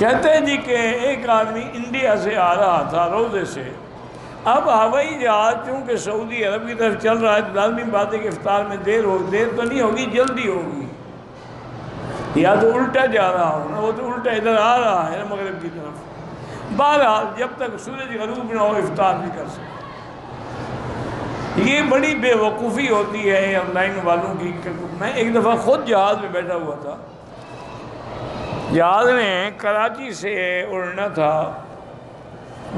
کہتے ہیں جی کہ ایک آدمی انڈیا سے آ رہا تھا روزے سے، اب ہوائی جہاز چونکہ سعودی عرب کی طرف چل رہا ہے تو لازمی بات ہے کہ افطار میں دیر تو نہیں ہوگی، جلدی ہوگی، یا تو الٹا جا رہا ہوگا، وہ تو الٹا ادھر آ رہا ہے مغرب کی طرف۔ بہرحال جب تک سورج غروب نہ ہو افطار نہیں کر سکتا۔ یہ بڑی بے وقوفی ہوتی ہے ایئر لائن والوں کی۔ میں ایک دفعہ خود جہاز میں بیٹھا ہوا تھا، جہاز نے کراچی سے اڑنا تھا،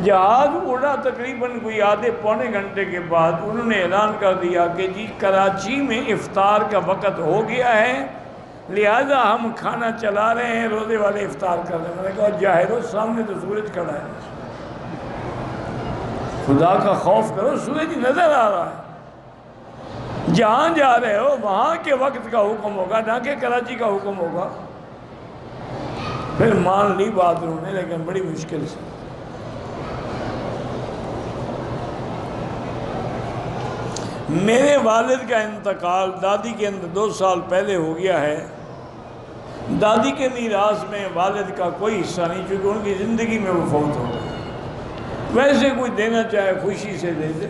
جہاز اڑا تقریباً کوئی آدھے پونے گھنٹے کے بعد انہوں نے اعلان کر دیا کہ جی کراچی میں افطار کا وقت ہو گیا ہے، لہذا ہم کھانا چلا رہے ہیں، روزے والے افطار کر رہے ہیں۔ میں نے کہا ظاہر سامنے تو سورج کھڑا ہے، خدا کا خوف کرو، سورج نظر آ رہا ہے، جہاں جا رہے ہو وہاں کے وقت کا حکم ہوگا، نہ کہ کراچی کا حکم ہوگا۔ پھر مان لی بات انہوں نے، لیکن بڑی مشکل سے۔ میرے والد کا انتقال دادی کے اندر 2 سال پہلے ہو گیا ہے۔ دادی کے میراث میں والد کا کوئی حصہ نہیں، چونکہ ان کی زندگی میں وہ فوت ہو گئے۔ ویسے کوئی دینا چاہے خوشی سے دے دے۔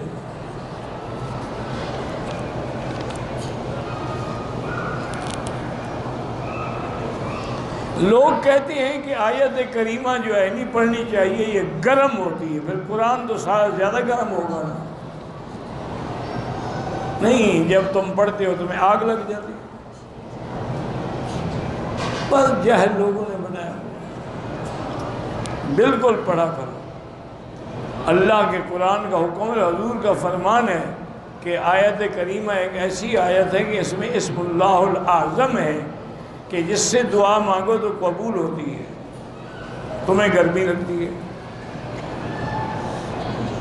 لوگ کہتے ہیں کہ آیت کریمہ جو ہے نہیں پڑھنی چاہیے، یہ گرم ہوتی ہے۔ پھر قرآن تو سارا زیادہ گرم ہوگا نا؟ نہیں، جب تم پڑھتے ہو تمہیں آگ لگ جاتی، بس جہل لوگوں نے بنایا۔ بالکل پڑھا کرو، اللہ کے قرآن کا حکم ہے، حضور کا فرمان ہے کہ آیت کریمہ ایک ایسی آیت ہے کہ اس میں اسم اللہ الاعظم ہے کہ جس سے دعا مانگو تو قبول ہوتی ہے۔ تمہیں گرمی لگتی ہے،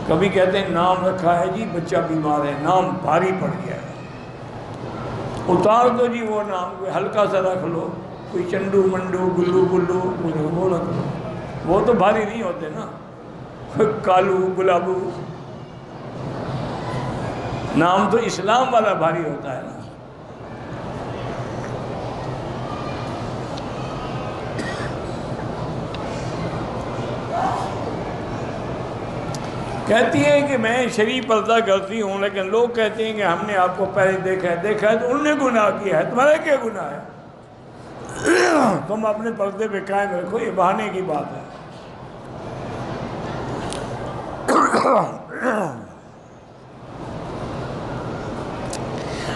کبھی کہتے ہیں نام رکھا ہے جی بچہ بیمار ہے، نام بھاری پڑ گیا ہے، اتار دو جی وہ نام، کوئی ہلکا سا رکھ لو، کوئی چنڈو منڈو گلو گلو وہ رکھ لو، وہ تو بھاری نہیں ہوتے نا، کالو گلابو، نام تو اسلام والا بھاری ہوتا ہے نا۔ کہتی ہے کہ میں شریف پردہ کرتی ہوں، لیکن لوگ کہتے ہیں کہ ہم نے آپ کو پہلے دیکھا ہے تو انہوں نے گناہ کیا ہے، تمہارا کیا گناہ ہے؟ تم اپنے پردے پہ قائم رکھو، یہ بہانے کی بات ہے۔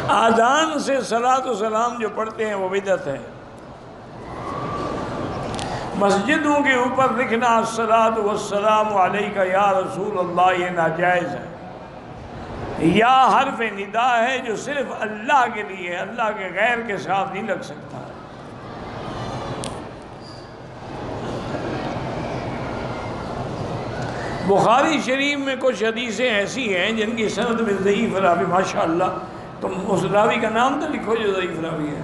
آذان سے صلاۃ و سلام جو پڑھتے ہیں وہ بدعت ہے۔ مسجدوں کے اوپر لکھنا الصلاۃ والسلام علیک یا رسول اللہ یہ ناجائز ہے۔ یا حرف ندا ہے جو صرف اللہ کے لیے ہے، اللہ کے غیر کے ساتھ نہیں لگ سکتا۔ بخاری شریف میں کچھ حدیثیں ایسی ہیں جن کی سند میں ضعیف راوی، ماشاءاللہ تم اس راوی کا نام تو لکھو جو ضعیف راوی ہے،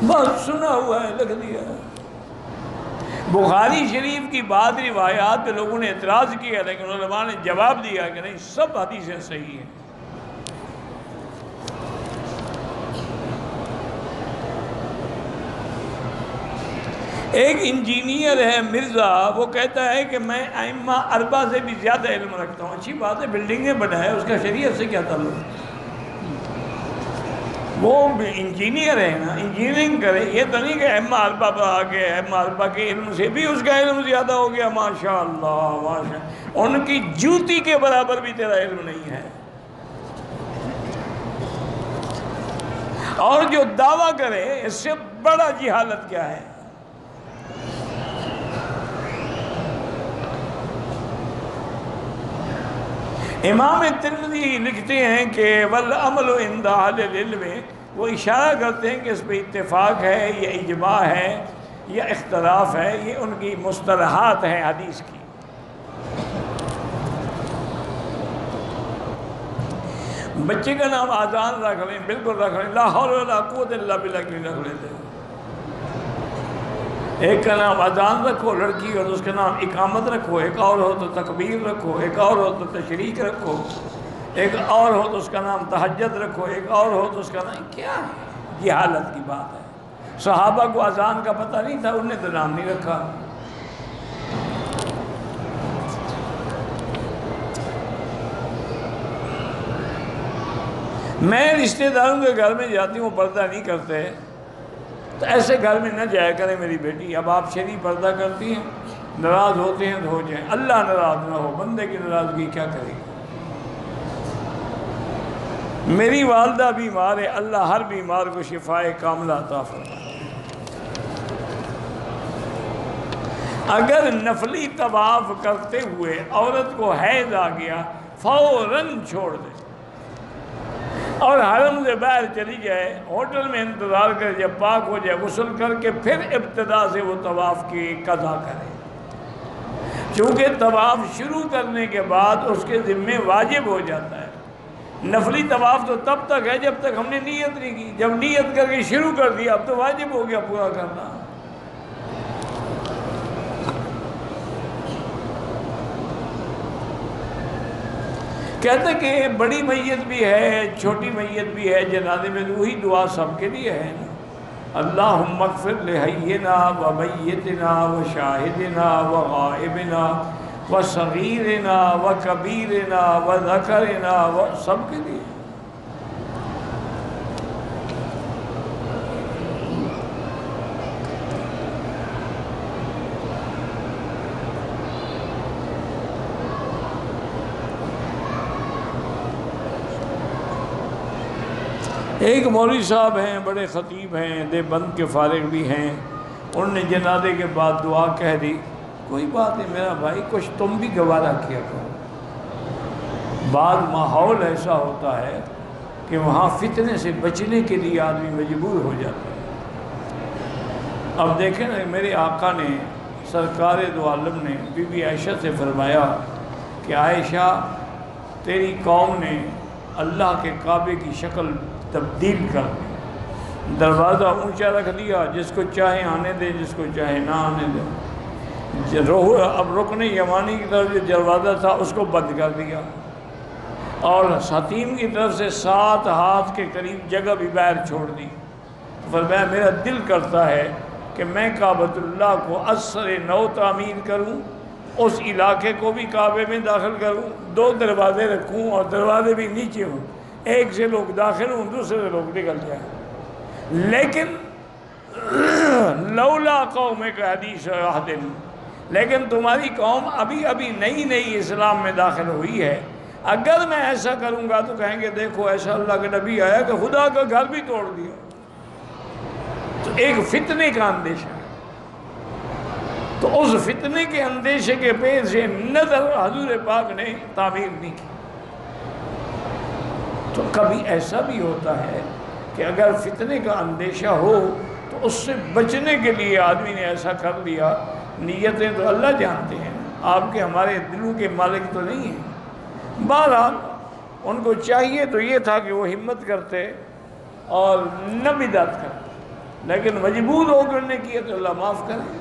بس سنا ہوا ہے لکھ دیا ہے۔ بخاری شریف کی بعض روایات پہ لوگوں نے اعتراض کیا، لیکن علماء نے جواب دیا کہ نہیں، سب حدیثیں صحیح ہیں۔ ایک انجینئر ہے مرزا، وہ کہتا ہے کہ میں ائمہ اربعہ سے بھی زیادہ علم رکھتا ہوں۔ اچھی بات ہے، بلڈنگیں بنائے، اس کا شریعت سے کیا تعلق؟ وہ انجینئر ہے نا، انجینئرنگ کرے، یہ تو نہیں کہ ائمہ اربعہ پر آ گئے، ائمہ اربعہ کے علم سے بھی اس کا علم زیادہ ہو گیا، ماشاءاللہ ماشاءاللہ، ان کی جوتی کے برابر بھی تیرا علم نہیں ہے۔ اور جو دعویٰ کرے اس سے بڑا جہالت کیا ہے؟ امام ترمذی لکھتے ہیں کہ والعمل عند اہل العلم، وہ اشارہ کرتے ہیں کہ اس پہ اتفاق ہے، یہ اجماع ہے، یہ اختلاف ہے، یہ ان کی مصطلحات ہیں حدیث کی۔ بچے کا نام آذان رکھ لیں، بالکل رکھ لیں، لا حول ولا قوت الا باللہ کی رکھ لیتے ہیں۔ ایک کا نام اذان رکھو لڑکی، اور اس کا نام اقامت رکھو، ایک اور ہو تو تکبیر رکھو، ایک اور ہو تو تشریق رکھو، ایک اور ہو تو اس کا نام تہجد رکھو، ایک اور ہو تو اس کا نام، کیا ہے؟ یہ حالت کی بات ہے۔ صحابہ کو اذان کا پتہ نہیں تھا، انہیں تو نام نہیں رکھا۔ میں رشتہ داروں کے گھر میں جاتی ہوں، پردہ نہیں کرتے، تو ایسے گھر میں نہ جایا کریں میری بیٹی۔ اب آپ شرعی پردہ کرتی ہیں، ناراض ہوتے ہیں تو ہو جائیں، اللہ ناراض نہ ہو، بندے کی ناراضگی کیا کرے گی۔ میری والدہ بیمار ہے، اللہ ہر بیمار کو شفائے کاملہ عطا فرمائے۔ اگر نفلی طواف کرتے ہوئے عورت کو حیض آ گیا، فوراً چھوڑ دے اور حرم سے باہر چلی جائے، ہوٹل میں انتظار کرے، جب پاک ہو جائے غسل کر کے پھر ابتدا سے وہ طواف کی قضا کرے، چونکہ طواف شروع کرنے کے بعد اس کے ذمے واجب ہو جاتا ہے۔ نفلی طواف تو تب تک ہے جب تک ہم نے نیت نہیں کی، جب نیت کر کے شروع کر دیا اب تو واجب ہو گیا پورا کرنا۔ کہتے کہ بڑی میت بھی ہے، چھوٹی میت بھی ہے، جنازے میں وہی دعا سب کے لیے ہے نا، اللہم اغفر لحینا و میتنا و شاہدنا و غائبنا و صغیرنا و کبیرنا و ذکرنا، و سب کے لیے۔ ایک مولوی صاحب ہیں، بڑے خطیب ہیں، دیوبند کے فارغ بھی ہیں، انہوں نے جنازے کے بعد دعا کہہ دی، کوئی بات نہیں میرا بھائی، کچھ تم بھی گوارہ کیا کرو۔ بعض ماحول ایسا ہوتا ہے کہ وہاں فتنے سے بچنے کے لیے آدمی مجبور ہو جاتا ہے۔ اب دیکھیں نا، میرے آقا نے سرکار دو عالم نے بی بی عائشہ سے فرمایا کہ عائشہ تیری قوم نے اللہ کے کعبے کی شکل تبدیل کر دی، دروازہ اونچا رکھ دیا، جس کو چاہے آنے دے، جس کو چاہے نہ آنے دے۔ اب رکن یمانی کی طرف جو دروازہ تھا اس کو بند کر دیا، اور حتیم کی طرف سے 7 ہاتھ کے قریب جگہ بھی باہر چھوڑ دی۔ فرمایا میرا دل کرتا ہے کہ میں کعبۃ اللہ کو اثر نو تعمیر کروں، اس علاقے کو بھی کعبے میں داخل کروں، 2 دروازے رکھوں اور دروازے بھی نیچے ہوں، ایک سے لوگ داخل ہوں، دوسرے سے لوگ نکل جائیں۔ لیکن لولا قومک حدیث عہد، لیکن تمہاری قوم ابھی ابھی نئی نئی اسلام میں داخل ہوئی ہے، اگر میں ایسا کروں گا تو کہیں گے دیکھو ایسا اللہ کے نبی آیا کہ خدا کا گھر بھی توڑ دیا۔ تو ایک فتنے کا اندیشہ ہے، تو اس فتنے کے اندیشے کے پیش نظر حضور پاک نے تعمیر نہیں کی۔ تو کبھی ایسا بھی ہوتا ہے کہ اگر فتنے کا اندیشہ ہو تو اس سے بچنے کے لیے آدمی نے ایسا کر لیا۔ نیتیں تو اللہ جانتے ہیں، آپ کے ہمارے دلوں کے مالک تو نہیں ہیں۔ بہرحال ان کو چاہیے تو یہ تھا کہ وہ ہمت کرتے اور نہ بدعت کرتے، لیکن مجبور ہو کر نے کیا تو اللہ معاف کرے۔